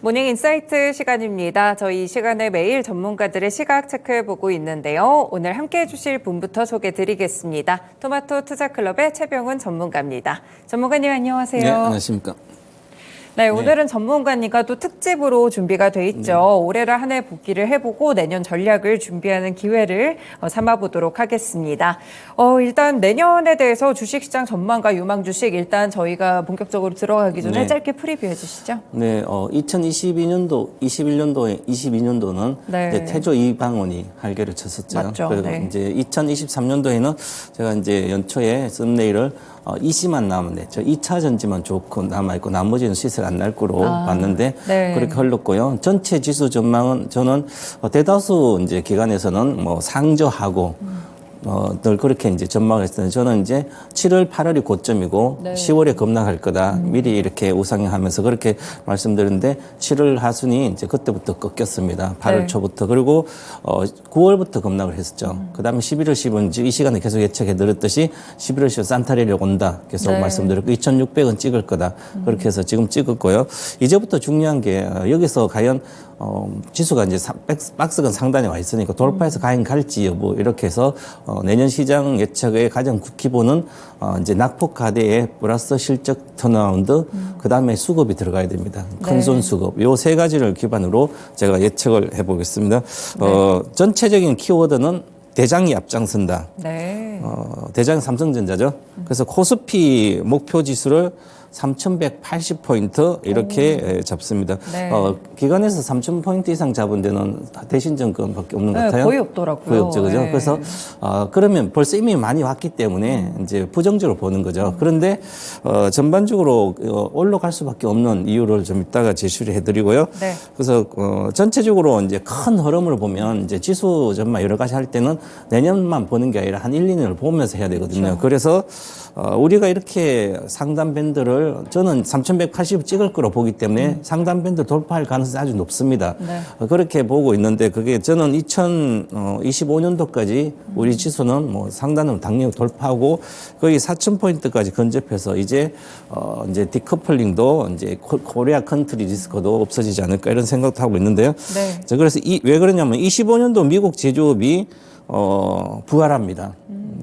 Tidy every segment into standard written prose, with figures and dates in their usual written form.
모닝 인사이트 시간입니다. 저희 이 시간에 매일 전문가들의 시각 체크해보고 있는데요. 오늘 함께해 주실 분부터 소개드리겠습니다. 토마토 투자클럽의 최병훈 전문가입니다. 전문가님 안녕하세요. 네, 안녕하십니까. 네, 오늘은 전문가님과 또 특집으로 준비가 돼 있죠. 올해를 한 해 복귀를 해보고 내년 전략을 준비하는 기회를 삼아보도록 하겠습니다. 일단 내년에 대해서 주식시장 전망과 유망 주식 일단 저희가 본격적으로 들어가기 전에 짧게 프리뷰해 주시죠. 네, 2022년도, 22년도는 네. 태조 이방원이 할개를 쳤었죠. 맞죠. 그리고 네. 이제 2023년도에는 제가 이제 연초에 썸네일을 이시만 남았네. 저 2차 전지만 좋고 남아있고 나머지는 시세가 안 날 거로 봤는데 네. 그렇게 흘렀고요. 전체 지수 전망은 저는 대다수 이제 기관에서는 뭐 상저하고 늘 그렇게 이제 전망을 했었는데 저는 이제 7월, 8월이 고점이고 네. 10월에 급락할 거다. 미리 이렇게 우상향하면서 그렇게 말씀드렸는데 7월 하순이 이제 그때부터 꺾였습니다. 8월 네. 초부터. 그리고 9월부터 급락을 했었죠. 그다음에 11월 10은 이 시간에 계속 예측해 드렸듯이 11월 10은 산타레일이 온다. 계속 네. 말씀드렸고 2,600은 찍을 거다. 그렇게 해서 지금 찍었고요. 이제부터 중요한 게 여기서 과연 지수가 이제 박스가 상단에 와 있으니까 돌파해서 과연 갈지 여부 이렇게 해서 내년 시장 예측의 가장 기본은 이제 낙폭 가대의 플러스 실적 턴어라운드 그다음에 수급이 들어가야 됩니다. 큰손 수급. 요 세 가지를 기반으로 제가 예측을 해 보겠습니다. 전체적인 키워드는 대장이 앞장선다. 네. 대장이 삼성전자죠. 그래서 코스피 목표 지수를 3,180포인트 이렇게 잡습니다. 네. 기관에서 3,000포인트 이상 잡은 데는 대신증권밖에 없는 것 네, 같아요. 거의 없더라고요. 거의 없죠, 그죠? 네. 그래서 그러면 벌써 이미 많이 왔기 때문에 이제 부정적으로 보는 거죠. 그런데 전반적으로 올라갈 수밖에 없는 이유를 좀 이따가 제시를 해드리고요. 네. 그래서 전체적으로 이제 큰 흐름을 보면 이제 지수 전망 여러 가지 할 때는 내년만 보는 게 아니라 한 1, 2년을 보면서 해야 되거든요. 그래서 우리가 이렇게 상단 밴드를 저는 3,180 찍을 거로 보기 때문에 상단 밴드 돌파할 가능성이 아주 높습니다. 네. 그렇게 보고 있는데 그게 저는 2025년도까지 우리 지수는 뭐 상단은 당연히 돌파하고 거의 4,000포인트까지 근접해서 이제 디커플링도 이제 코리아 컨트리 리스크도 없어지지 않을까 이런 생각도 하고 있는데요. 네. 자, 그래서 왜 그러냐면 25년도 미국 제조업이 부활합니다.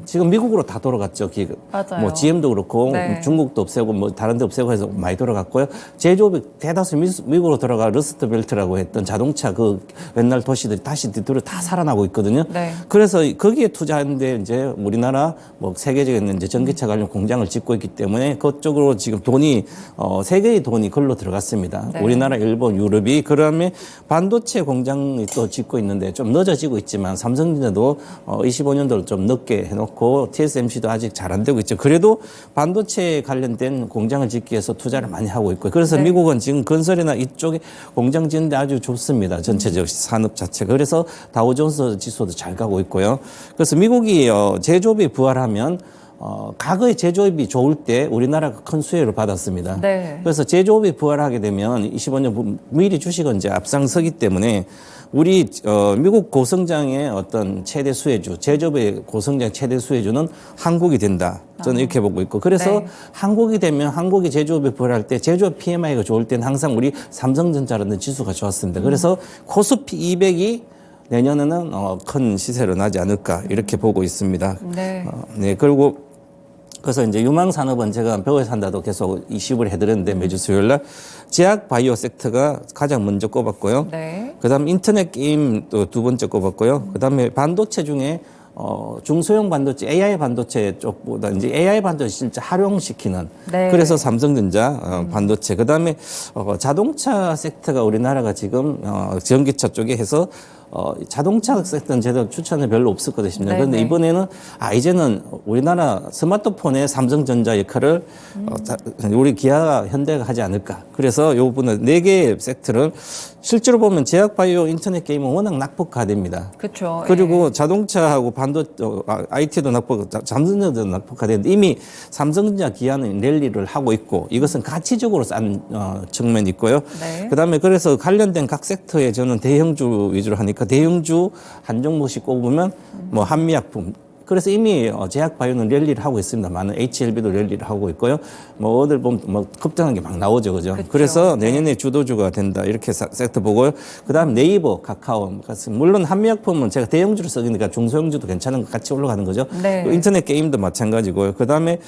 지금 미국으로 다 돌아갔죠. 맞아요. 뭐 GM도 그렇고 네. 중국도 없애고 뭐 다른 데 없애고 해서 많이 돌아갔고요. 제조업이 대다수 미국으로 돌아가 러스트벨트라고 했던 자동차 그 옛날 도시들이 다시 뒤돌아 다 살아나고 있거든요. 네. 그래서 거기에 투자하는데 이제 우리나라 뭐 세계적인 이제 전기차 관련 공장을 짓고 있기 때문에 그쪽으로 지금 돈이 세계의 돈이 걸로 들어갔습니다. 네. 우리나라, 일본, 유럽이 그다음에 반도체 공장이 또 짓고 있는데 좀 늦어지고 있지만 삼성전자도 25년도를 좀 늦게 해놓고 TSMC도 아직 잘 안 되고 있죠. 그래도 반도체 관련된 공장을 짓기 위해서 투자를 많이 하고 있고요. 그래서 네. 미국은 지금 건설이나 이쪽에 공장 짓는데 아주 좋습니다. 전체적 산업 자체가. 그래서 다우존스 지수도 잘 가고 있고요. 그래서 미국이 제조업이 부활하면 과거에 제조업이 좋을 때 우리나라가 큰 수혜를 받았습니다. 네. 그래서 제조업이 부활하게 되면 25년 미리 주식은 이제 앞장서기 때문에 우리 미국 고성장의 어떤 최대 수혜주, 제조업의 고성장 최대 수혜주는 한국이 된다. 저는 이렇게 보고 있고 그래서 네. 한국이 되면 한국이 제조업이 부활할 때 제조업 PMI가 좋을 때는 항상 우리 삼성전자라는 지수가 좋았습니다. 그래서 코스피 200이 내년에는 큰 시세로 나지 않을까 이렇게 보고 있습니다. 네. 네, 그리고 그래서 이제 유망 산업은 제가 벽에 산다도 계속 이식을 해드렸는데 매주 수요일 날 제약 바이오 섹터가 가장 먼저 꼽았고요. 네. 그다음 인터넷 게임 또 두 번째 꼽았고요. 그다음에 반도체 중에 중소형 반도체, AI 반도체 쪽보다 이제 AI 반도체 진짜 활용시키는 네. 그래서 삼성전자 반도체 그다음에 자동차 섹터가 우리나라가 지금 전기차 쪽에 해서 자동차 섹터는 제가 추천이 별로 없었거든요. 네, 그런데 네. 이번에는 이제는 우리나라 스마트폰의 삼성전자 역할을 우리 기아가 현대가 하지 않을까. 그래서 요 부분은 4개의 섹터를 실제로 보면 제약 바이오 인터넷 게임은 워낙 낙폭화됩니다. 그렇죠. 그리고 자동차하고 IT도 삼성전자도 낙폭화되는데 이미 삼성전자 기아는 랠리를 하고 있고 이것은 가치적으로 싼 측면이 있고요. 네. 그다음에 그래서 관련된 각 섹터에 저는 대형주 위주로 하니까 대형주 한 종목씩 꼽으면 뭐 한미약품 그래서 이미 제약바이오는 랠리를 하고 있습니다. 많은 HLB도 랠리를 하고 있고요. 뭐 어딜 보면 뭐 급등한 게 막 나오죠, 그죠? 그쵸. 그래서 내년에 주도주가 된다 이렇게 섹터 보고요. 그다음 네이버, 카카오, 물론 한미약품은 제가 대형주를 쓰니까 중소형주도 괜찮은 거 같이 올라가는 거죠. 네. 또 인터넷 게임도 마찬가지고요. 그다음에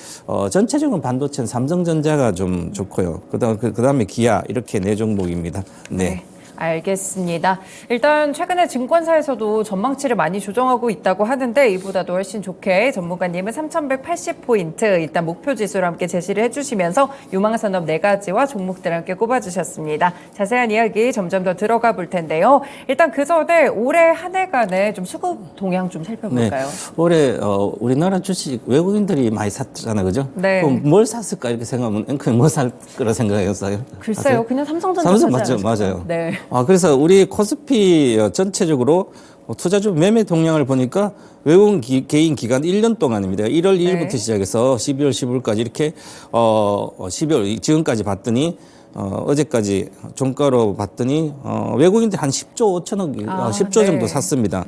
전체적인 반도체는 삼성전자가 좀 좋고요. 그다음에 기아 이렇게 네 종목입니다. 네. 알겠습니다. 일단 최근에 증권사에서도 전망치를 많이 조정하고 있다고 하는데 이보다도 훨씬 좋게 전문가님은 3,180포인트 일단 목표 지수로 함께 제시를 해주시면서 유망산업 4가지와 종목들 함께 꼽아주셨습니다. 자세한 이야기 점점 더 들어가 볼 텐데요. 일단 그 전에 올해 한 해간의 좀 수급 동향 좀 살펴볼까요? 네. 올해 우리나라 주식 외국인들이 많이 샀잖아요, 그죠? 네. 그럼 뭘 샀을까 이렇게 생각하면 앵커는 뭐 살 거라 생각했어요? 글쎄요, 그냥 삼성전자 삼성 사지 맞죠, 않았을까요? 맞아요. 네. 그래서 우리 코스피 전체적으로 투자주 매매 동향을 보니까 외국인 개인 기간 1년 동안입니다. 1월 2일부터 시작해서 12월 15일까지 이렇게 12월 지금까지 봤더니 어제까지 종가로 봤더니 외국인들 한 10조 5천억, 10조 정도 샀습니다.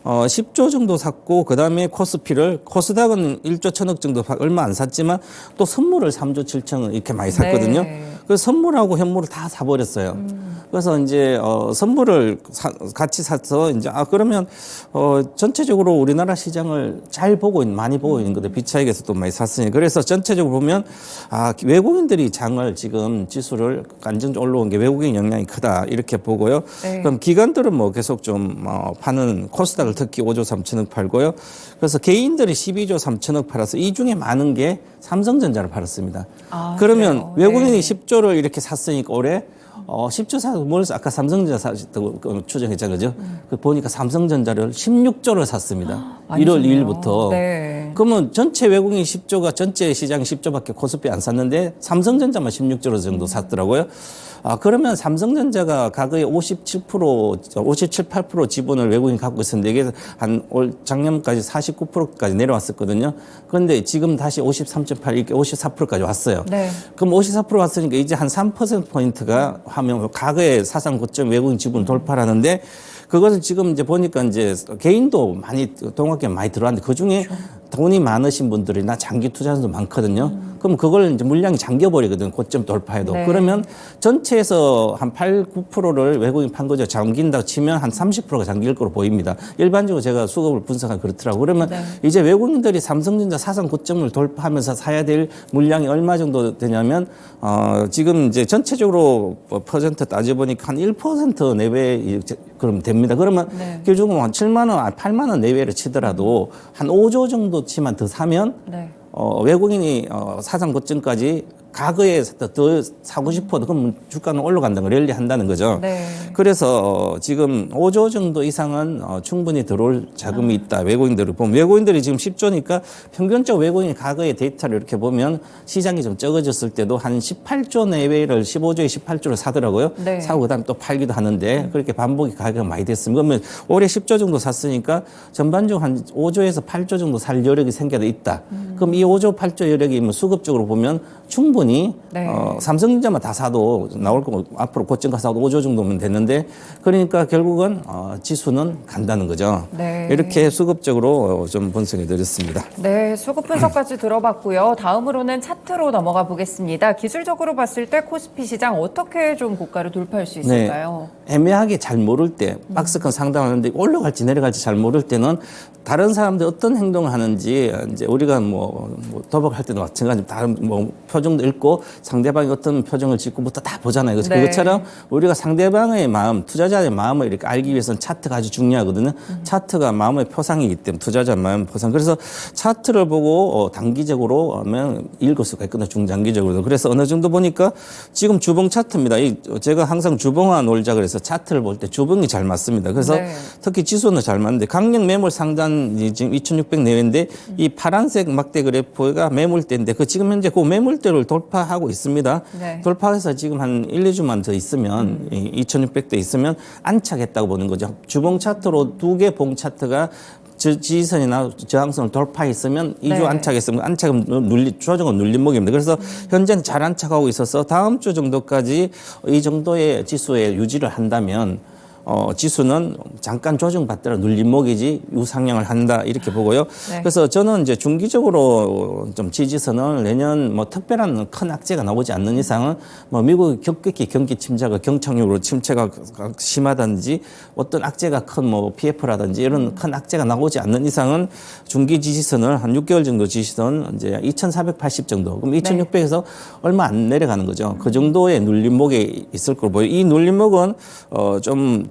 10조 정도 샀고 그다음에 코스닥은 1조 1천억 정도 얼마 안 샀지만 또 선물을 3조 7천억 이렇게 많이 샀거든요. 네. 그래서 선물하고 현물을 다 사버렸어요. 그래서 이제 선물을 같이 사서 이제 그러면 전체적으로 우리나라 시장을 잘 많이 보고 있는 거죠. 비차익에서 또 많이 샀으니 그래서 전체적으로 보면 외국인들이 장을 지금 지수를 안정적으로 올라온 게 외국인 영향이 크다 이렇게 보고요. 네. 그럼 기관들은 뭐 계속 좀 파는 코스닥을 특히 5조 3천억 팔고요. 그래서 개인들이 12조 3천억 팔아서 이 중에 많은 게 삼성전자를 팔았습니다. 그러면 그래요? 외국인이 네. 10조를 이렇게 샀으니까 올해 10조 사서 뭘 아까 삼성전자 사셨다고 추정했잖아요, 그죠? 그 보니까 삼성전자를 16조를 샀습니다. 많이 1월 샀네요. 2일부터. 네. 그러면 전체 외국인 10조가 전체 시장 10조밖에 코스피 안 샀는데 삼성전자만 16조 정도 샀더라고요. 그러면 삼성전자가 과거에 57, 8% 지분을 외국인이 갖고 있었는데 이게 한 올 작년까지 49%까지 내려왔었거든요. 그런데 지금 다시 53.8 이렇게 54%까지 왔어요. 네. 그럼 54% 왔으니까 이제 한 3%포인트가 하면 과거에 사상 고점 외국인 지분 돌파라는데 그것을 지금 이제 보니까 이제 개인도 많이 동학개 많이 들어왔는데 그 중에 돈이 많으신 분들이나 장기 투자자도 들 많거든요. 그럼 그걸 이제 물량이 잠겨버리거든요. 고점 돌파해도. 네. 그러면 전체에서 한 8, 9%를 외국인 판 거죠. 잠긴다고 치면 한 30%가 잠길 거로 보입니다. 일반적으로 제가 수급을 분석하면 그렇더라고요. 그러면 이제 외국인들이 삼성전자 사상 고점을 돌파하면서 사야 될 물량이 얼마 정도 되냐면 지금 이제 전체적으로 퍼센트 따져보니까 한 1% 내외 그럼 됩니다. 그러면 결국은 한 7만 원, 8만 원 내외를 치더라도 한 5조 정도 치만 더 사면 외국인이 사상 고점까지 과거에 더 사고 싶어도 그럼 주가는 올라간다는 거 랠리 한다는 거죠. 네. 그래서 지금 5조 정도 이상은 충분히 들어올 자금이 있다. 외국인들을 보면 외국인들이 지금 10조니까 평균적 외국인이 과거의 데이터를 이렇게 보면 시장이 좀 적어졌을 때도 한 18조 내외를 15조에 18조를 사더라고요. 네. 사고 그다음에 또 팔기도 하는데 그렇게 반복이 가격이 많이 됐습니다. 그러면 올해 10조 정도 샀으니까 전반적으로 한 5조에서 8조 정도 살 여력이 생겨도 있다. 그럼 이 5조 8조 여력이 뭐 수급적으로 보면 충분히 삼성전자만 다 사도 나올 거고 앞으로 고점가 사도 5조 정도면 됐는데 그러니까 결국은 지수는 간다는 거죠. 네. 이렇게 수급적으로 좀 분석해 드렸습니다. 네, 수급 분석까지 들어봤고요. 다음으로는 차트로 넘어가 보겠습니다. 기술적으로 봤을 때 코스피 시장 어떻게 좀 고가를 돌파할 수 있을까요? 애매하게 잘 모를 때 박스권 상담하는데 올라갈지 내려갈지 잘 모를 때는 다른 사람들 어떤 행동을 하는지 이제 우리가 뭐 도박할 때도 마찬가지 다른 뭐 표정도 읽고 상대방이 어떤 표정을 짓고부터 다 보잖아요. 그래서 그것처럼 우리가 상대방의 마음, 투자자의 마음을 이렇게 알기 위해서는 차트가 아주 중요하거든요. 차트가 마음의 표상이기 때문에 투자자 마음의 표상. 그래서 차트를 보고 단기적으로 하면 읽을 수가 있거든요. 중장기적으로도. 그래서 어느 정도 보니까 지금 주봉 차트입니다. 제가 항상 주봉화 놀자 그래서 차트를 볼 때 주봉이 잘 맞습니다. 그래서 특히 지수는 잘 맞는데 강력 매물 상단 지금 2,600 내외인데 이 파란색 막대 그래프가 매물대인데 그 지금 현재 그 매물대를 돌파하고 있습니다. 돌파해서 지금 한 1, 2주만 더 있으면 2,600대 있으면 안착했다고 보는 거죠. 주봉 차트로 두 개 봉 차트가 지지선이나 저항선을 돌파했으면 2주 안착했으면 안착은 조정은 눌림목입니다. 그래서 현재는 잘 안착하고 있어서 다음 주 정도까지 이 정도의 지수에 유지를 한다면 지수는 잠깐 조정받더라 눌림목이지 유상향을 한다 이렇게 보고요. 네. 그래서 저는 이제 중기적으로 좀 지지선을 내년 뭐 특별한 큰 악재가 나오지 않는 이상은 뭐 미국 급격히 경기 침체가 경착륙으로 침체가 심하다든지 어떤 악재가 큰 뭐 PF라든지 이런 큰 악재가 나오지 않는 이상은 중기 지지선을 한 6개월 정도 지지선 이제 2,480 정도. 그럼 2,600에서 얼마 안 내려가는 거죠. 그 정도의 눌림목이 있을 걸로 보여요. 이 눌림목은 좀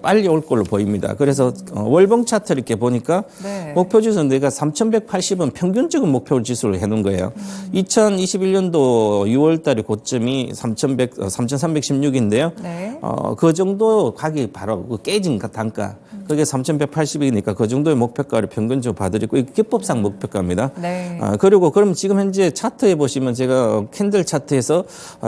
빨리 올 걸로 보입니다. 그래서 월봉 차트 이렇게 보니까 네. 목표 지수는 내가 3,180은 평균적인 목표 지수를 해놓은 거예요. 2021년도 6월 달에 고점이 3,316인데요. 네. 그 정도 가기 바로 그 깨진 단가. 그게 3,180이니까 그 정도의 목표가를 평균적으로 봐드리고 이게 기법상 목표가입니다. 네. 그리고 그럼 지금 현재 차트에 보시면 제가 캔들 차트에서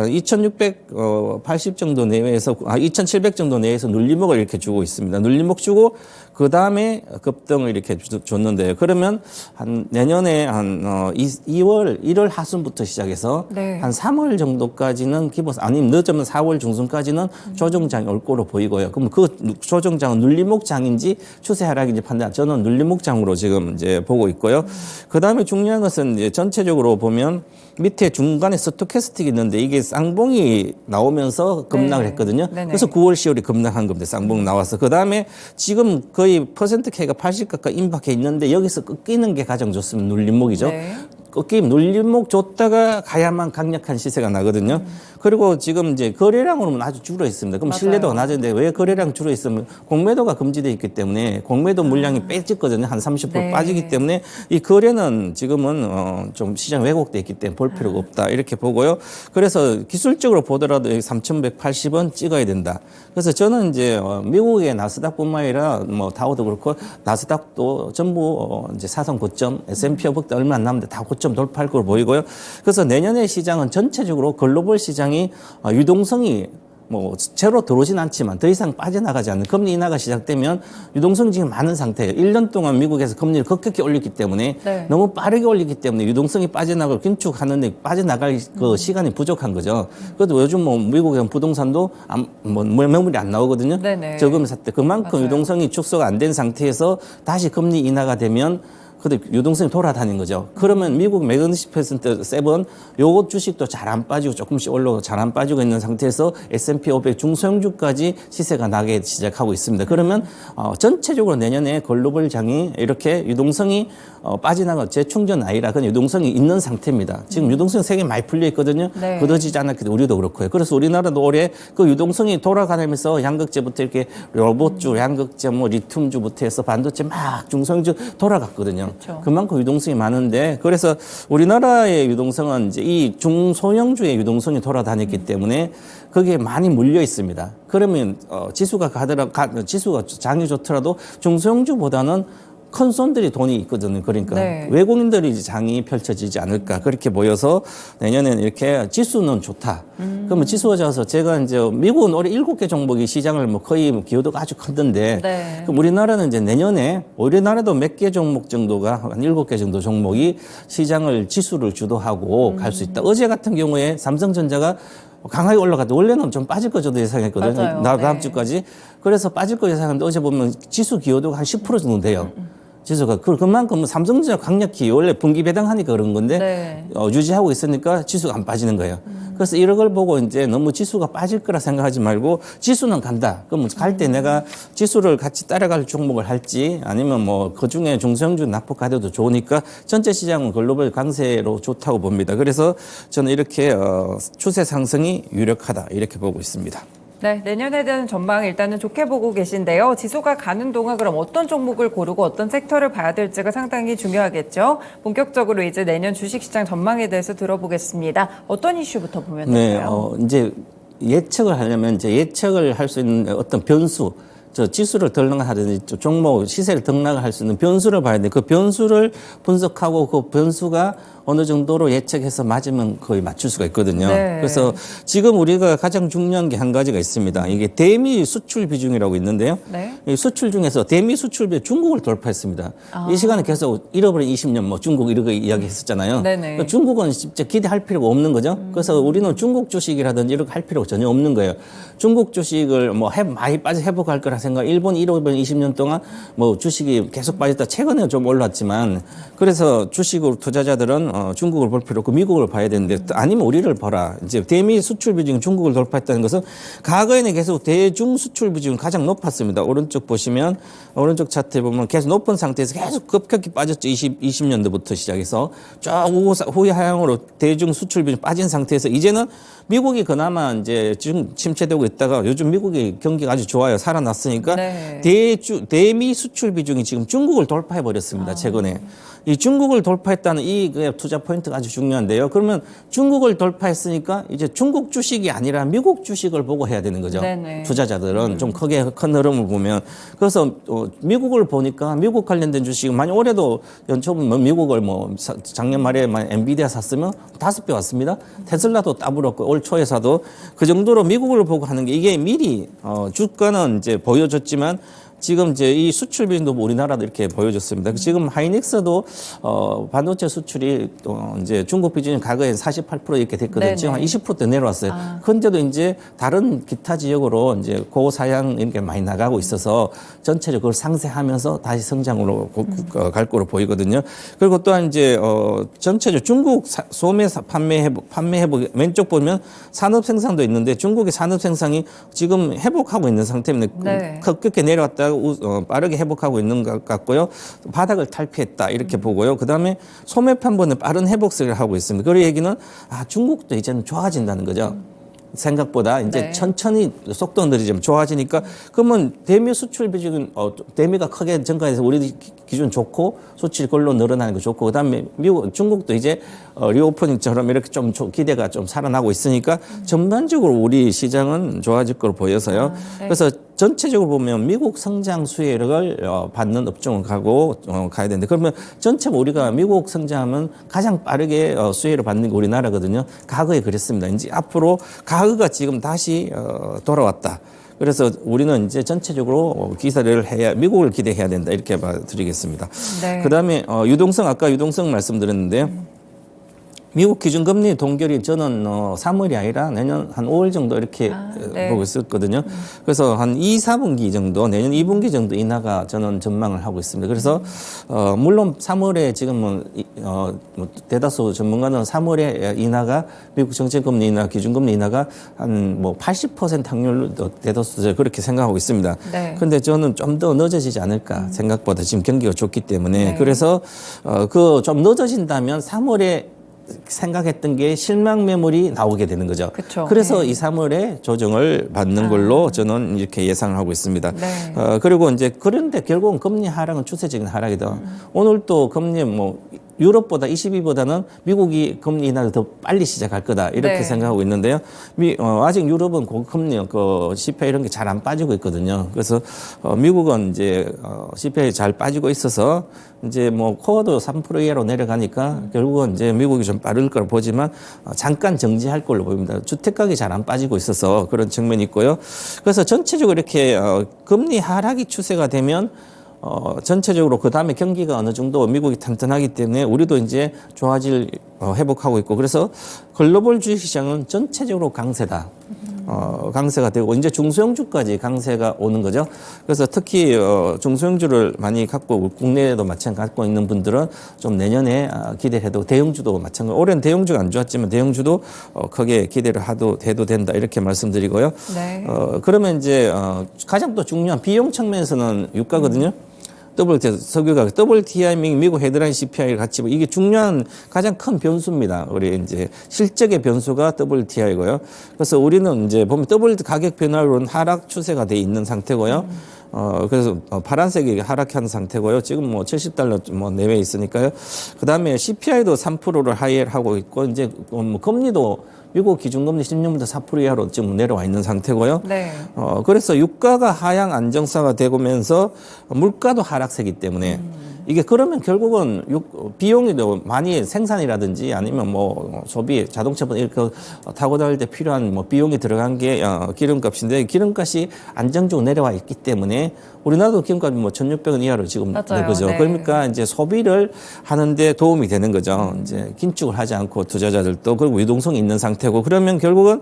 2,680 정도 내외에서 2,700 정도 내에서 눌림목을 이렇게 주고 있습니다. 눌림목 주고 그 다음에 급등을 이렇게 줬는데요. 그러면 한 내년에 한 2월, 1월 하순부터 시작해서 네. 한 3월 정도까지는 기본 아니면 늦으면 4월 중순까지는 조정장이 올 거로 보이고요. 그럼 그 조정장은 눌림목장인지 추세 하락인지 판단. 저는 눌림목장으로 지금 이제 보고 있고요. 그 다음에 중요한 것은 이제 전체적으로 보면 밑에 중간에 스토캐스틱이 있는데 이게 쌍봉이 나오면서 급락을 네. 했거든요. 네네. 그래서 9월, 10월이 급락한 겁니다. 쌍봉 나와서. 그 다음에 지금 거의 퍼센트 K가 80 가까이 임박해 있는데 여기서 꺾이는 게 가장 좋습니다. 눌림목이죠. 네. 꺾임 눌림목 줬다가 가야만 강력한 시세가 나거든요. 그리고 지금 이제 거래량으로는 아주 줄어 있습니다. 그럼 맞아요. 신뢰도가 낮은데 왜 거래량 줄어 있으면 공매도가 금지되어 있기 때문에 공매도 물량이 빼졌거든요. 한 30% 네. 빠지기 때문에 이 거래는 지금은 좀 시장 왜곡돼 있기 때문에 볼 필요가 없다 이렇게 보고요. 그래서 기술적으로 보더라도 3,180원 찍어야 된다. 그래서 저는 이제 미국의 나스닥뿐만 아니라 뭐 다우도 그렇고 나스닥도 전부 이제 사상 고점, S&P 500도 얼마 안 남는데 다 고점 돌파할 걸로 보이고요. 그래서 내년의 시장은 전체적으로 글로벌 시장이 유동성이 뭐 제로 들어오진 않지만 더 이상 빠져나가지 않는 금리 인하가 시작되면 유동성이 지금 많은 상태예요. 1년 동안 미국에서 금리를 급격히 올렸기 때문에 네. 너무 빠르게 올리기 때문에 유동성이 빠져나갈 긴축하는데 빠져나갈 그 시간이 부족한 거죠. 그래도 요즘 뭐 미국의 부동산도 뭐 매물이 안 나오거든요. 네네. 저금 샀대. 그만큼 맞아요. 유동성이 축소가 안 된 상태에서 다시 금리 인하가 되면 근데 유동성이 돌아다니는 거죠. 그러면 미국 매그니시 퍼센트 7 요거 주식도 잘 안 빠지고 조금씩 올라오고 잘 안 빠지고 있는 상태에서 S&P 500 중소형주까지 시세가 나기 시작하고 있습니다. 그러면 전체적으로 내년에 글로벌 장이 이렇게 유동성이 빠져나가 재충전 아니라 그냥 유동성이 있는 상태입니다. 지금 유동성 세계 많이 풀려 있거든요. 네. 굳어지지 않았기 때문에 우리도 그렇고요. 그래서 우리나라도 올해 그 유동성이 돌아가면서 양극재부터 이렇게 로봇주, 양극재, 뭐 리튬주부터 해서 반도체 막 중소형주 돌아갔거든요. 그렇죠. 그만큼 유동성이 많은데 그래서 우리나라의 유동성은 이제 이 중소형주의 유동성이 돌아다녔기 때문에 거기에 많이 물려 있습니다. 그러면 지수가 지수가 장이 좋더라도 중소형주보다는 큰 손들이 돈이 있거든요. 그러니까 네. 외국인들이 이제 장이 펼쳐지지 않을까 그렇게 보여서 내년에는 이렇게 지수는 좋다. 그러면 지수가 좋아서 제가 이제 미국은 올해 7개 종목이 시장을 뭐 거의 기여도가 아주 크던데 네. 그럼 우리나라는 이제 내년에 우리나라도 몇 개 종목 정도가 한 7개 정도 종목이 시장을 지수를 주도하고 갈 수 있다. 어제 같은 경우에 삼성전자가 강하게 올라갔다. 원래는 좀 빠질 거 정도 예상했거든요. 맞아요. 다음 네. 주까지. 그래서 빠질 거 예상했는데 어제 보면 지수 기여도가 한 10% 정도 돼요. 지수가 그만큼 삼성전자 강력히 원래 분기 배당하니까 그런 건데 네. 유지하고 있으니까 지수가 안 빠지는 거예요. 그래서 이런 걸 보고 이제 너무 지수가 빠질 거라 생각하지 말고 지수는 간다. 그럼 갈 때 내가 지수를 같이 따라갈 종목을 할지 아니면 뭐 그 중에 중소형주 납폭 가져도 좋으니까 전체 시장은 글로벌 강세로 좋다고 봅니다. 그래서 저는 이렇게 추세 상승이 유력하다 이렇게 보고 있습니다. 네, 내년에 대한 전망 일단은 좋게 보고 계신데요. 지수가 가는 동안 그럼 어떤 종목을 고르고 어떤 섹터를 봐야 될지가 상당히 중요하겠죠. 본격적으로 이제 내년 주식시장 전망에 대해서 들어보겠습니다. 어떤 이슈부터 보면 될까요? 네, 이제 예측을 하려면 이제 예측을 할 수 있는 어떤 변수, 지수를 등락하든지 종목 시세를 등락을 할 수 있는 변수를 봐야 돼. 그 변수를 분석하고 그 변수가 어느 정도로 예측해서 맞으면 거의 맞출 수가 있거든요. 네. 그래서 지금 우리가 가장 중요한 게 한 가지가 있습니다. 이게 대미 수출 비중이라고 있는데요. 네. 이 수출 중에서 대미 수출 비중 중국을 돌파했습니다. 이 시간에 계속 잃어버린 20년 뭐 중국 이렇게 이야기했었잖아요. 네네. 그러니까 중국은 진짜 기대할 필요가 없는 거죠. 그래서 우리는 중국 주식이라든지 이렇게 할 필요가 전혀 없는 거예요. 중국 주식을 뭐 많이 빠져 회복할 거라 생각. 일본 잃어버린 20년 동안 뭐 주식이 계속 빠졌다. 최근에 좀 올랐지만 그래서 주식으로 투자자들은 중국을 볼 필요 없고 미국을 봐야 되는데 아니면 우리를 봐라. 이제 대미 수출 비중 중국을 돌파했다는 것은 과거에는 계속 대중 수출 비중이 가장 높았습니다. 오른쪽 보시면 오른쪽 차트에 보면 계속 높은 상태에서 계속 급격히 빠졌죠. 20년도부터 시작해서 쭉 후하향으로 대중 수출 비중 빠진 상태에서 이제는 미국이 그나마 이제 지금 침체되고 있다가 요즘 미국이 경기가 아주 좋아요. 살아났으니까 네. 대미 수출 비중이 지금 중국을 돌파해 버렸습니다. 최근에. 이 중국을 돌파했다는 이 투자 포인트가 아주 중요한데요. 그러면 중국을 돌파했으니까 이제 중국 주식이 아니라 미국 주식을 보고 해야 되는 거죠. 네네. 투자자들은 좀 크게 큰 흐름을 보면 그래서 미국을 보니까 미국 관련된 주식은 많이 올해도 연초분 미국을 작년 말에 엔비디아 샀으면 5배 왔습니다. 테슬라도 따블었고 올 초에 사도 그 정도로 미국을 보고 하는 게 이게 미리 주가는 이제 보여줬지만 지금 이제 이 수출 비중도 우리나라도 이렇게 보여줬습니다. 지금 하이닉스도 반도체 수출이 이제 중국 비중이 과거에 48% 이렇게 됐거든요. 지금 한 20%대 내려왔어요. 그런데도 이제 다른 기타 지역으로 이제 고사양 이렇게 많이 나가고 있어서 전체적으로 그걸 상쇄하면서 다시 성장으로 갈 거로 보이거든요. 그리고 또한 이제 전체적으로 중국 소매 판매 회복 왼쪽 보면 산업 생산도 있는데 중국의 산업 생산이 지금 회복하고 있는 상태입니다. 네. 급격히 내려왔다가 빠르게 회복하고 있는 것 같고요. 바닥을 탈피했다 이렇게 보고요. 그다음에 소매 판본은 빠른 회복세를 하고 있습니다. 그 얘기는 중국도 이제는 좋아진다는 거죠. 생각보다 이제 네. 천천히 속도 느리지만 좋아지니까 그러면 대미 수출 비중은 대미가 크게 증가해서 우리 기준 좋고 수출이 걸로 늘어나는 거 좋고 그다음에 중국도 이제 리오프닝처럼 이렇게 좀 기대가 좀 살아나고 있으니까 전반적으로 우리 시장은 좋아질 걸로 보여서요. 네. 그래서 전체적으로 보면 미국 성장 수혜를 받는 업종을 가야 되는데 그러면 전체 우리가 미국 성장하면 가장 빠르게 수혜를 받는 게 우리나라거든요. 과거에 그랬습니다. 이제 앞으로 과거가 지금 다시 돌아왔다. 그래서 우리는 이제 전체적으로 기사를 미국을 기대해야 된다. 이렇게 봐드리겠습니다. 네. 그다음에 아까 유동성 말씀드렸는데요. 미국 기준금리 동결이 저는 3월이 아니라 내년 한 5월 정도 이렇게 네. 보고 있었거든요. 그래서 한 2, 4분기 정도 내년 2분기 정도 인하가 저는 전망을 하고 있습니다. 그래서 물론 3월에 지금은 대다수 전문가는 3월에 인하가 미국 정책금리 인하, 기준금리 인하가 한 80% 확률로 대다수 그렇게 생각하고 있습니다. 네. 그런데 저는 좀 더 늦어지지 않을까 생각보다 지금 경기가 좋기 때문에 네. 그래서 그 좀 늦어진다면 3월에 생각했던 게 실망 매물이 나오게 되는 거죠. 그쵸. 그래서 네. 2, 3월에 조정을 받는 걸로 저는 이렇게 예상을 하고 있습니다. 네. 그리고 이제 그런데 결국은 금리 하락은 추세적인 하락이다. 오늘 또 금리 유럽보다 22보다는 미국이 금리 인하를 더 빨리 시작할 거다 이렇게 네. 생각하고 있는데요. 아직 유럽은 고금리 CPI 이런 게 잘 안 빠지고 있거든요. 그래서 미국은 이제 CPI 잘 빠지고 있어서 이제 코어도 3% 이하로 내려가니까 결국은 이제 미국이 좀 빠를 거라 보지만 잠깐 정지할 걸로 보입니다. 주택 가격이 잘 안 빠지고 있어서 그런 측면이 있고요. 그래서 전체적으로 이렇게 금리 하락이 추세가 되면 전체적으로 그 다음에 경기가 어느 정도 미국이 탄탄하기 때문에 우리도 이제 좋아질 회복하고 있고 그래서 글로벌 주식시장은 전체적으로 강세다. 강세가 되고 이제 중소형주까지 강세가 오는 거죠. 그래서 특히 중소형주를 많이 갖고 국내에도 마찬가지 갖고 있는 분들은 좀 내년에 기대해도 대형주도 마찬가지. 올해는 대형주가 안 좋았지만 대형주도 크게 기대를 해도 된다 이렇게 말씀드리고요. 네. 그러면 이제 가장 또 중요한 비용 측면에서는 유가거든요. 석유가 WTI 미국 헤드라인 CPI를 같이 이게 중요한 가장 큰 변수입니다. 우리 이제 실적의 변수가 WTI고요. 그래서 우리는 이제 보면 가격 변화로는 하락 추세가 돼 있는 상태고요. 그래서 파란색이 하락한 상태고요. 지금 $70 내외에 있으니까요. 그 다음에 CPI도 3%를 하회하고 있고 이제 금리도 미국 기준금리 10년부터 4% 이하로 지금 내려와 있는 상태고요. 네. 그래서 유가가 하향 안정화가 되면서 물가도 하락세기 때문에 이게 그러면 결국은 비용이 많이 생산이라든지 아니면 뭐 소비, 자동차분 이렇게 타고 다닐 때 필요한 뭐 비용이 들어간 게 기름값인데 기름값이 안정적으로 내려와 있기 때문에 우리나라도 기름값이 뭐 1,600원 이하로 지금 맞아요. 그죠. 네. 그러니까 이제 소비를 하는데 도움이 되는 거죠. 이제 긴축을 하지 않고 투자자들도 그리고 유동성이 있는 상태고 그러면 결국은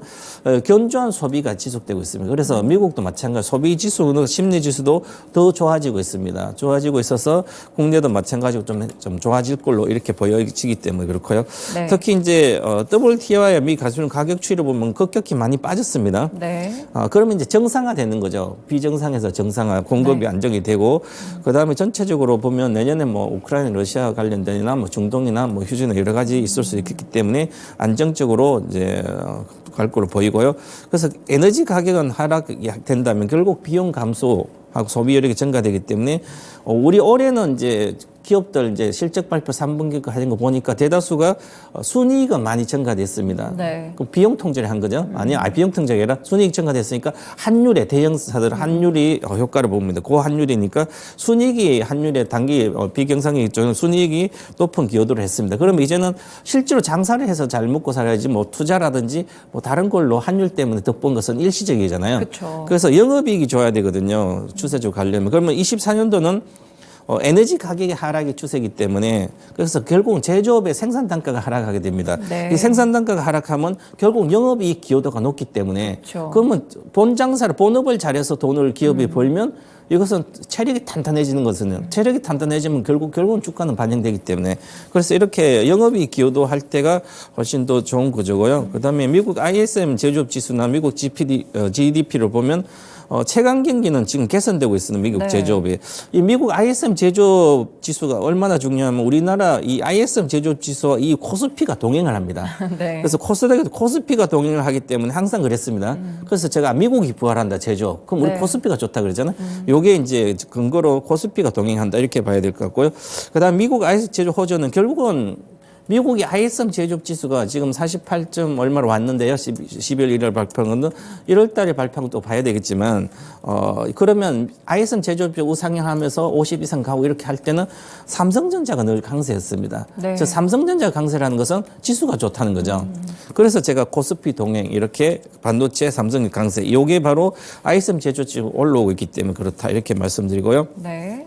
견조한 소비가 지속되고 있습니다. 그래서 미국도 마찬가지 소비 지수는 심리 지수도 더 좋아지고 있습니다. 좋아지고 있어서 국내도 마찬가지로 좀 좋아질 걸로 이렇게 보여지기 때문에 그렇고요. 네. 특히 이제 WTI와 미 가수는 가격 추이를 보면 급격히 많이 빠졌습니다. 네. 그러면 이제 정상화되는 거죠. 비정상에서 정상화, 공급이 네. 안정이 되고, 그 다음에 전체적으로 보면 내년에 뭐 우크라이나, 러시아 관련된이나 뭐 중동이나 뭐 휴지나 여러 가지 있을 수 있기 때문에 안정적으로 이제 갈 걸로 보이고요. 그래서 에너지 가격은 하락된다면 결국 비용 감소하고 소비 여력이 증가되기 때문에 우리 올해는 이제 기업들 이제 실적 발표 3분기 하는 거 보니까 대다수가 순이익은 많이 증가됐습니다. 네. 그 비용 통제를 한 거죠? 아니요, 비용 통제가 아니라 순이익 증가됐으니까 환율에 대형사들 환율이 효과를 봅니다. 그 환율이니까 순이익이 환율에 단기 비경상이익 쪽은 순이익이 높은 기여도를 했습니다. 그러면 이제는 실제로 장사를 해서 잘 먹고 살아야지 뭐 투자라든지 뭐 다른 걸로 환율 때문에 덕본 것은 일시적이잖아요. 그쵸. 그래서 영업이익이 좋아야 되거든요. 추세적으로 가려면. 그러면 24년도는 에너지 가격의 하락이 추세이기 때문에 그래서 결국은 제조업의 생산 단가가 하락하게 됩니다. 네. 이 생산 단가가 하락하면 결국 영업이익 기여도가 높기 때문에 그렇죠. 그러면 본 장사를 본업을 잘해서 돈을 기업이 벌면 이것은 체력이 탄탄해지는 것은 체력이 탄탄해지면 결국은 주가는 반영되기 때문에 그래서 이렇게 영업이익 기여도 할 때가 훨씬 더 좋은 구조고요. 그다음에 미국 ISM 제조업 지수나 미국 GDP를 보면 최강 경기는 지금 개선되고 있습니다. 미국 네. 제조업이. 이 미국 ISM 제조업 지수가 얼마나 중요하면 우리나라 이 ISM 제조업 지수와 이 코스피가 동행을 합니다. 네. 그래서 코스피가 동행을 하기 때문에 항상 그랬습니다. 그래서 제가 미국이 부활한다 제조업. 그럼 우리 네. 코스피가 좋다 그러잖아요. 요게 이제 근거로 코스피가 동행한다 이렇게 봐야 될 것 같고요. 그다음 미국 ISM 제조업 호조는 결국은 미국이 ISM 제조업 지수가 지금 48점 얼마로 왔는데요. 12월 1일 발표한 건데 1월 달에 발표한 것도 봐야 되겠지만 그러면 ISM 제조업 우상향하면서 50 이상 가고 이렇게 할 때는 삼성전자가 늘 강세였습니다. 네. 저 삼성전자 강세라는 것은 지수가 좋다는 거죠. 그래서 제가 코스피 동행 이렇게 반도체 삼성 강세 요게 바로 ISM 제조업 지수 올라오고 있기 때문에 그렇다 이렇게 말씀드리고요. 네.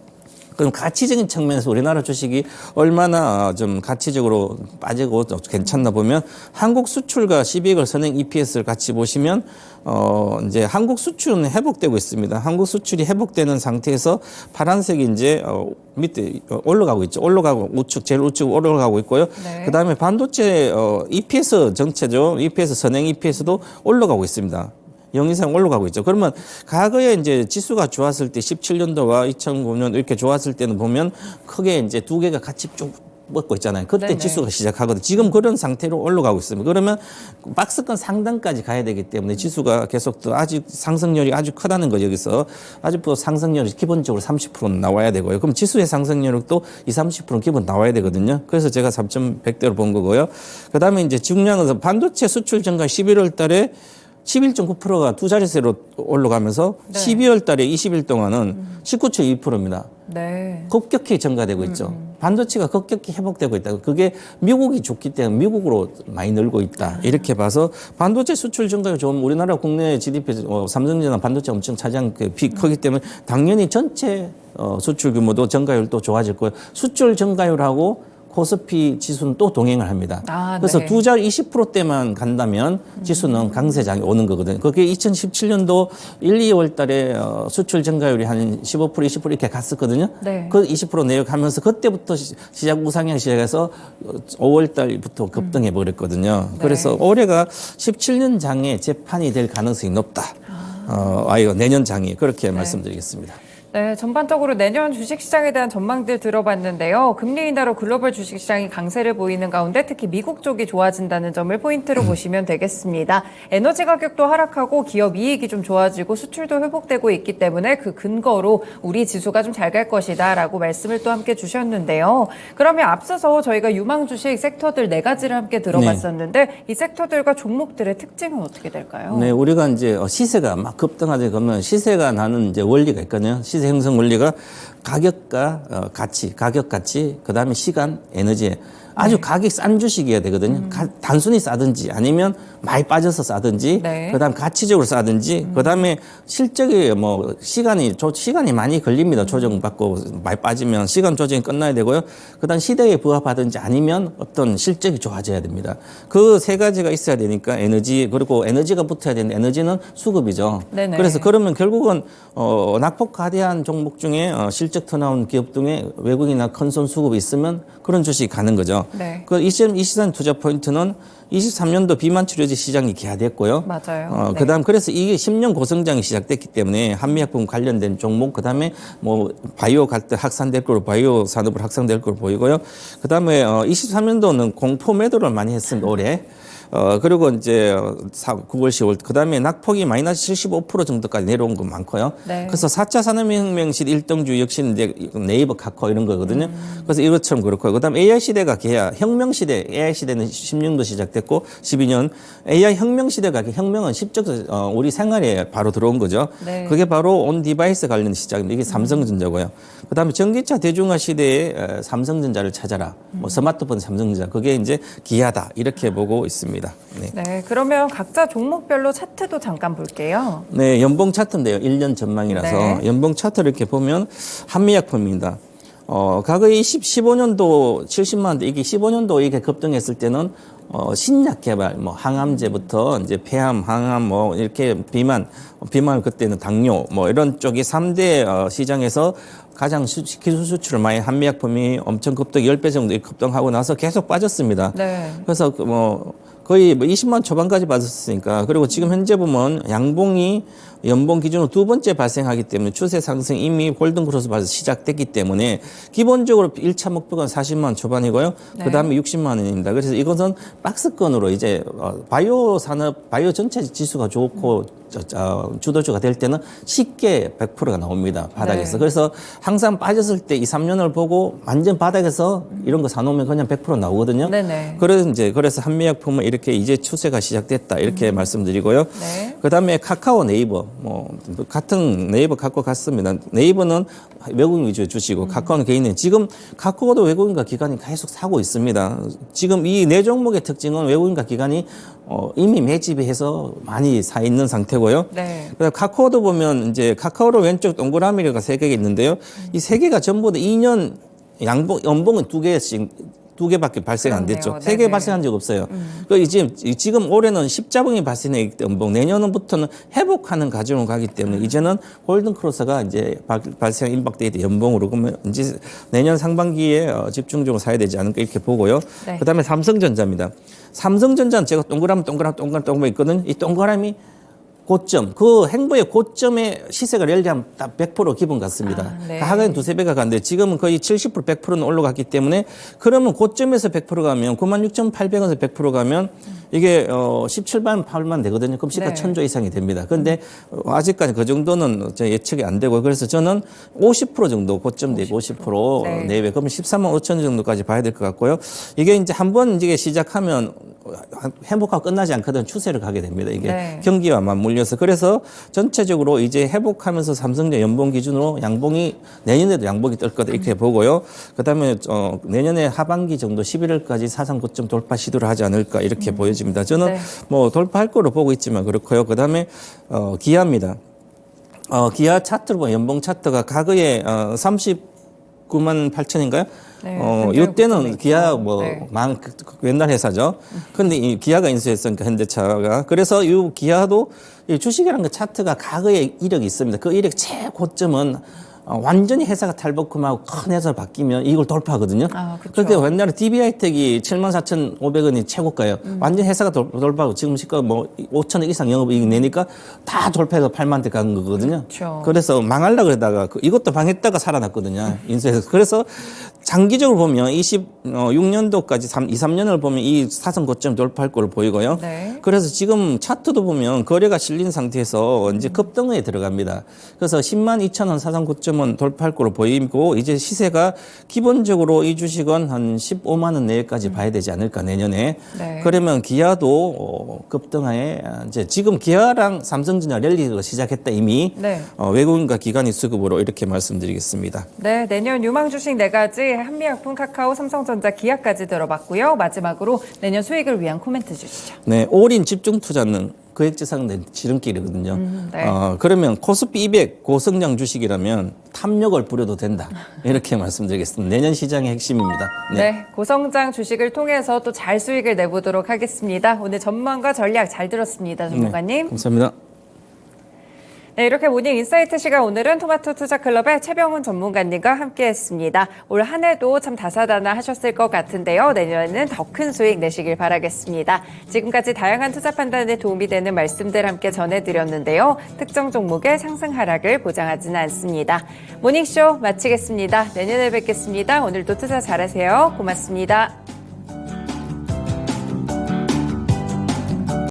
그럼 가치적인 측면에서 우리나라 주식이 얼마나 좀 가치적으로 빠지고 괜찮나 보면 한국 수출과 12개월 선행 EPS를 같이 보시면 이제 한국 수출은 회복되고 있습니다. 한국 수출이 회복되는 상태에서 파란색이 이제 밑에 올라가고 있죠. 올라가고 제일 우측 올라가고 있고요. 네. 그다음에 반도체 EPS 정체죠. EPS 선행 EPS도 올라가고 있습니다. 0 이상 올라가고 있죠. 그러면 과거에 이제 지수가 좋았을 때 17년도와 2009년 이렇게 좋았을 때는 보면 크게 이제 두 개가 같이 쭉 먹고 있잖아요. 그때 네네. 지수가 시작하거든요. 지금 그런 상태로 올라가고 있습니다. 그러면 박스권 상단까지 가야 되기 때문에 지수가 계속 또 아직 상승률이 아주 크다는 거 여기서 아직도 상승률이 기본적으로 30%는 나와야 되고요. 그럼 지수의 상승률도 20-30%는 기본 나와야 되거든요. 그래서 제가 3.100대로 본 거고요. 그다음에 이제 중요한 것은 반도체 수출 증가 11월 달에 11.9%가 두 자릿수로 올라가면서 네. 12월 달에 20일 동안은 19.2%입니다. 네. 급격히 증가되고 있죠. 반도체가 급격히 회복되고 있다. 그게 미국이 좋기 때문에 미국으로 많이 늘고 있다. 이렇게 봐서 반도체 수출 증가가 좋으면 우리나라 국내 GDP 삼성전자 반도체 엄청 차지한 그 크기 때문에 당연히 전체 수출 규모도 증가율도 좋아질 거예요. 수출 증가율하고 코스피 지수는 또 동행을 합니다. 그래서 네. 두 자리 20%대만 간다면 지수는 강세장이 오는 거거든요. 그게 2017년도 1, 2월 달에 수출 증가율이 한 15%, 20% 이렇게 갔었거든요. 네. 그 20% 내역하면서 그때부터 시작 우상향 시작해서 5월 달부터 급등해 버렸거든요. 네. 그래서 올해가 17년 장에 재판이 될 가능성이 높다. 내년 장이 그렇게 말씀드리겠습니다. 네, 전반적으로 내년 주식시장에 대한 전망들 들어봤는데요. 금리 인하로 글로벌 주식시장이 강세를 보이는 가운데 특히 미국 쪽이 좋아진다는 점을 포인트로 보시면 되겠습니다. 에너지 가격도 하락하고 기업 이익이 좀 좋아지고 수출도 회복되고 있기 때문에 그 근거로 우리 지수가 좀 잘 갈 것이다 라고 말씀을 또 함께 주셨는데요. 그러면 앞서서 저희가 유망 주식 섹터들 4가지를 함께 들어봤었는데 이 섹터들과 종목들의 특징은 어떻게 될까요? 네, 우리가 이제 시세가 막 급등하게 그러면 시세가 나는 이제 원리가 있거든요. 시세가 시세 형성 원리가 가격과 가격 가치, 그다음에 시간, 에너지. 아주 가격이 싼 주식이어야 되거든요. 단순히 싸든지 아니면 많이 빠져서 싸든지, 네. 그다음 가치적으로 싸든지, 그다음에 실적이 뭐 시간이 많이 걸립니다. 조정받고 많이 빠지면 시간 조정이 끝나야 되고요. 그다음 시대에 부합하든지 아니면 어떤 실적이 좋아져야 됩니다. 그 세 가지가 있어야 되니까 에너지, 그리고 에너지가 붙어야 되는데 에너지는 수급이죠. 네네. 그래서 그러면 결국은 낙폭 가대한 종목 중에 실적 터 나온 기업 중에 외국이나 큰 손 수급이 있으면 그런 주식이 가는 거죠. 네. 이 시장 투자 포인트는 23년도 비만 치료제 시장이 개화됐고요. 맞아요. 그다음 그래서 이게 10년 고성장이 시작됐기 때문에 한미약품 관련된 종목, 그다음에 뭐 바이오 확산될 거로 바이오 산업을 확산될 거로 보이고요. 그다음에 23년도는 공포 매도를 많이 했습니다. 올해. 그리고 이제 9월, 10월, 그 다음에 낙폭이 마이너스 75% 정도까지 내려온 거 많고요. 네. 그래서 4차 산업혁명실 1등주 역시 이제 네이버, 카카오 이런 거거든요. 그래서 이것처럼 그렇고요. 그 다음에 AI 시대가 개야, 혁명 시대, AI 시대는 16년도 시작됐고 12년, AI 혁명 시대가 혁명은 십적 우리 생활에 바로 들어온 거죠. 네. 그게 바로 온 디바이스 관련 시작입니다. 이게 삼성전자고요. 그 다음에 전기차 대중화 시대에 삼성전자를 찾아라. 뭐 스마트폰 삼성전자. 그게 이제 기아다. 이렇게 보고 있습니다. 네. 네, 그러면 각자 종목별로 차트도 잠깐 볼게요. 네, 연봉 차트인데요. 1년 전망이라서. 네. 연봉 차트를 이렇게 보면 한미약품입니다. 과거에 15년도 70만 원대, 이게 15년도 이게 급등했을 때는 신약 개발, 뭐 항암제부터 이제 폐암, 항암, 뭐 이렇게 비만 그때는 당뇨, 뭐 이런 쪽이 3대 시장에서 가장 기술 수출을 많이 한미약품이 엄청 급등 10배 정도 급등하고 나서 계속 빠졌습니다. 네. 그래서 거의 20만 초반까지 받았으니까. 그리고 지금 현재 보면 양봉이 연봉 기준으로 두 번째 발생하기 때문에 추세 상승 이미 골든크로스 봐서 시작됐기 때문에 기본적으로 1차 목표가 40만 초반이고요. 네. 그다음에 60만 원입니다. 그래서 이것은 박스권으로 이제 바이오 산업, 바이오 전체 지수가 좋고 주도주가 될 때는 쉽게 100%가 나옵니다. 바닥에서. 네. 그래서 항상 빠졌을 때 2, 3년을 보고 완전 바닥에서 이런 거 사놓으면 그냥 100% 나오거든요. 네네. 그래서 한미약품은 이렇게 이제 추세가 시작됐다. 이렇게 말씀드리고요. 네. 그 다음에 카카오, 네이버, 같은 네이버 카카오 같습니다. 네이버는 외국인 위주의 주시고 카카오는 개인은 지금 카카오도 외국인과 기관이 계속 사고 있습니다. 지금 이 네 종목의 특징은 외국인과 기관이 이미 매집해서 많이 사 있는 상태고요. 네. 그다음 카카오도 보면 이제 카카오로 왼쪽 동그라미가 3개가 있는데요. 이 3개가 전부 다 2년 연봉은 2개밖에 발생 안 됐죠. 그렇네요. 3개 네네. 발생한 적 없어요. 지금 올해는 십자봉이 발생했기 때문에 연봉, 내년부터는 회복하는 과정으로 가기 때문에 이제는 골든크로스가 이제 발생 임박데이트 연봉으로 그러면 이제 내년 상반기에 집중적으로 사야 되지 않을까 이렇게 보고요. 네. 그다음에 삼성전자입니다. 삼성전자는 제가 동그라미 있거든요. 이 동그라미 고점, 그 행보의 고점의 시세가 랠리하면 딱 100% 기본 같습니다. 네. 하강이 두세 배가 가는데 지금은 거의 70%, 100%는 올라갔기 때문에 그러면 고점에서 100% 가면 96,800원에서 100% 가면 이게 17만, 8만 되거든요. 그럼 시가 네. 1000조 이상이 됩니다. 그런데 아직까지 그 정도는 예측이 안 되고 그래서 저는 50% 정도 고점 대비 50% 네. 내외 그러면 13만 5천 정도까지 봐야 될 것 같고요. 이게 이제 한번 이게 시작하면 회복하고 끝나지 않거든 추세를 가게 됩니다. 이게 네. 경기와 맞물려서 그래서 전체적으로 이제 회복하면서 삼성전자 연봉 기준으로 양봉이 내년에도 양봉이 뜰 거다 이렇게 보고요. 그다음에 내년에 하반기 정도 11월까지 사상 고점 돌파 시도를 하지 않을까 이렇게 보여집니다. 저는 네. 뭐 돌파할 거로 보고 있지만 그렇고요. 그다음에 기아입니다. 기아 차트로 보면 연봉 차트가 과거에 39만 8천인가요? 네, 이때는 고점이 기아 있죠. 네. 옛날 회사죠. 근데 이 기아가 인수했으니까 현대차가. 그래서 이 기아도 이 주식이라는 그 차트가 과거에 이력이 있습니다. 그 이력 최고점은 완전히 회사가 탈바꿈하고 큰 회사로 바뀌면 이걸 돌파하거든요. 아, 그렇죠. 그때 옛날에 DB하이텍이 74,500원이 최고가요. 완전 회사가 돌파하고 지금 시가 뭐 5천억 이상 영업이익 내니까 다 돌파해서 8만 대 간 거거든요. 그렇죠. 그래서 망하려고 그러다가 이것도 방했다가 살아났거든요. 인수해서. 그래서 장기적으로 보면 26년도까지 2, 3년을 보면 이 사상 고점 돌파할 걸로 보이고요. 네. 그래서 지금 차트도 보면 거래가 실린 상태에서 이제 급등에 들어갑니다. 그래서 10만 2천 원 사상 고점 500점은 돌파할 거로 보이고 이제 시세가 기본적으로 이 주식은 한 15만 원 내외까지 봐야 되지 않을까 내년에. 네. 그러면 기아도 급등하에 이제 지금 기아랑 삼성전자 랠리가 시작했다 이미. 네. 외국인과 기관이 수급으로 이렇게 말씀드리겠습니다. 네, 내년 유망 주식 4가지 한미약품, 카카오, 삼성전자, 기아까지 들어봤고요. 마지막으로 내년 수익을 위한 코멘트 주시죠. 네, 올인 집중 투자는 거액지상의 지름길이거든요. 네. 그러면 코스피 200 고성장 주식이라면 탐욕을 부려도 된다. 이렇게 말씀드리겠습니다. 내년 시장의 핵심입니다. 네, 고성장 주식을 통해서 또 잘 수익을 내보도록 하겠습니다. 오늘 전망과 전략 잘 들었습니다, 전문가님. 감사합니다. 네, 이렇게 모닝 인사이트 시간 오늘은 토마토 투자클럽의 최병훈 전문가님과 함께했습니다. 올 한 해도 참 다사다난하셨을 것 같은데요. 내년에는 더 큰 수익 내시길 바라겠습니다. 지금까지 다양한 투자 판단에 도움이 되는 말씀들 함께 전해드렸는데요. 특정 종목의 상승 하락을 보장하지는 않습니다. 모닝쇼 마치겠습니다. 내년에 뵙겠습니다. 오늘도 투자 잘하세요. 고맙습니다.